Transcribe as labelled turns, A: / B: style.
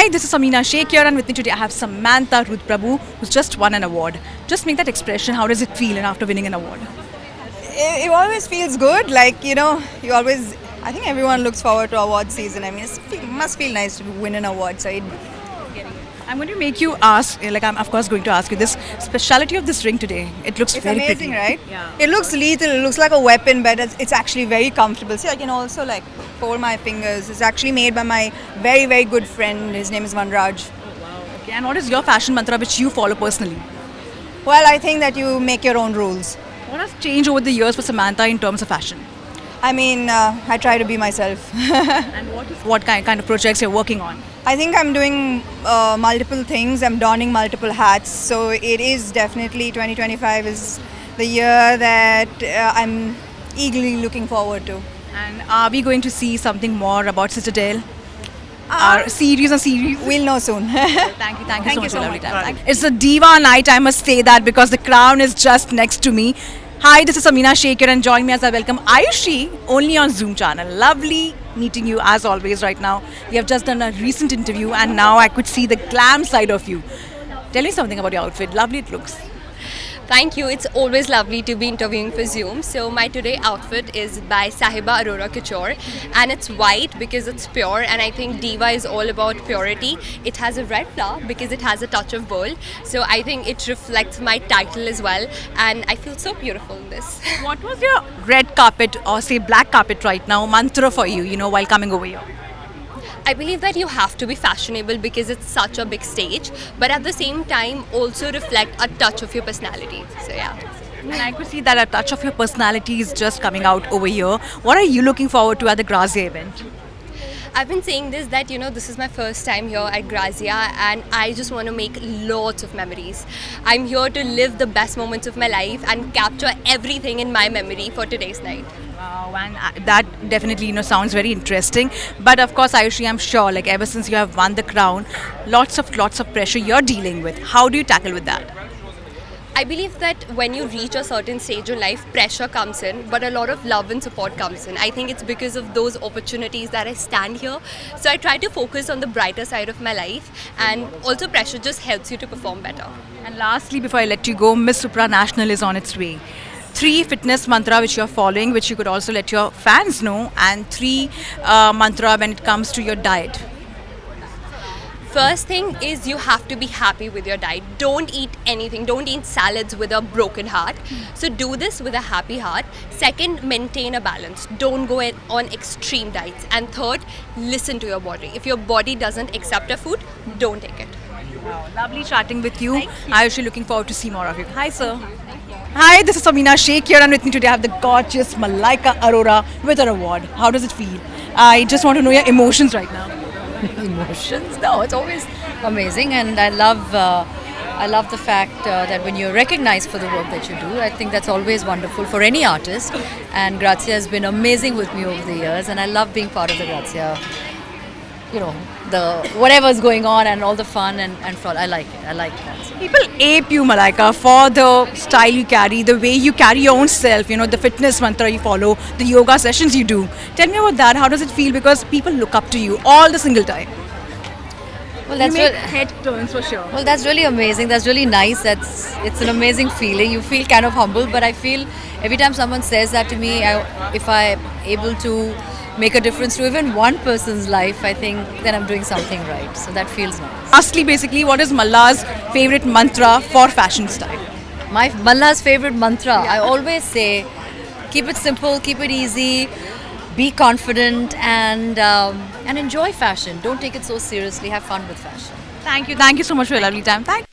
A: Hi, this is Amina Sheikh here, and with me today I have Samantha Ruth Prabhu, who's just won an award. Just make that expression. How does it feel after winning an award?
B: It always feels good. Like, you always, I think everyone looks forward to award season. I mean, it must feel nice to win an award.
A: I'm going to make you ask, I'm of course going to ask you this speciality of this ring today. It looks
B: It's
A: very
B: amazing,
A: pretty.
B: right?
A: Yeah.
B: It looks lethal. It looks like a weapon, but it's actually very comfortable. See, I can also fold my fingers. It's actually made by my very, very good friend. His name is Vanraj.
A: Okay, and what is your fashion mantra which you follow personally?
B: Well, I think that you make your own rules.
A: What has changed over the years for Samantha in terms of fashion?
B: I mean, I try to be myself.
A: And what kind of projects you're working on?
B: I think I'm doing multiple things. I'm donning multiple hats. So it is definitely 2025 is the year that I'm eagerly looking forward to.
A: And are we going to see something more about Citadel? Our series.
B: We'll know soon.
A: Thank you
B: Thank
A: so
B: you
A: much
B: so
A: for lovely
B: much.
A: time. It's a diva night, I must say that, because the crown is just next to me. Hi, this is Amina Sheikh here, and join me as I welcome Ayushi only on Zoom channel. Lovely meeting you as always right now. We have just done a recent interview and now I could see the glam side of you. Tell me something about your outfit. Lovely it looks.
C: Thank you. It's always lovely to be interviewing for Zoom. So my today outfit is by Sahiba Aurora Couture, and it's white because it's pure, and I think Diva is all about purity. It has a red flower because it has a touch of gold. So I think it reflects my title as well, and I feel so beautiful in this.
A: What was your red carpet or say black carpet right now mantra for you, while coming over here?
C: I believe that you have to be fashionable because it's such a big stage, but at the same time also reflect a touch of your personality. So yeah.
A: And I could see that a touch of your personality is just coming out over here. What are you looking forward to at the Grazia event?
C: I've been saying this that this is my first time here at Grazia, and I just want to make lots of memories. I'm here to live the best moments of my life and capture everything in my memory for today's night.
A: Wow, and that definitely sounds very interesting. But of course, Ayushi, I'm sure ever since you have won the crown, lots of pressure you're dealing with. How do you tackle with that?
C: I believe that when you reach a certain stage in life, pressure comes in, but a lot of love and support comes in. I think it's because of those opportunities that I stand here. So I try to focus on the brighter side of my life, and also pressure just helps you to perform better.
A: And lastly, before I let you go, Miss Supranational is on its way. 3 fitness mantra which you're following, which you could also let your fans know, and 3 mantra when it comes to your diet.
C: First thing is you have to be happy with your diet. Don't eat anything. Don't eat salads with a broken heart. So do this with a happy heart. Second, maintain a balance. Don't go on extreme diets. And third, listen to your body. If your body doesn't accept a food, don't take it.
A: Wow, lovely chatting with you. I'm actually looking forward to see more of you. Hi, sir. Hi, this is Amina Sheikh here, and with me today I have the gorgeous Malaika Arora with her award. How does it feel? I just want to know your emotions right now.
D: Emotions? No, it's always amazing, and I love the fact that when you're recognized for the work that you do, I think that's always wonderful for any artist. And Grazia has been amazing with me over the years, and I love being part of the Grazia. The whatever's going on and all the fun and fun. I like it. I like Grazia.
A: People ape you, Malaika, for the style you carry, the way you carry your own self, the fitness mantra you follow, the yoga sessions you do. Tell me about that. How does it feel? Because people look up to you all the single time.
D: Well, that's
A: you make head turns for sure.
D: Well, that's really amazing. That's really nice. It's an amazing feeling. You feel kind of humble, but I feel every time someone says that to me, if I'm able to make a difference to even one person's life, I think then I'm doing something right. So that feels nice.
A: Lastly, basically, what is Malla's favorite mantra for fashion style?
D: My Malla's favorite mantra, I always say, keep it simple, keep it easy, be confident, and enjoy fashion. Don't take it so seriously. Have fun with fashion.
A: Thank you so much for your lovely time. Thank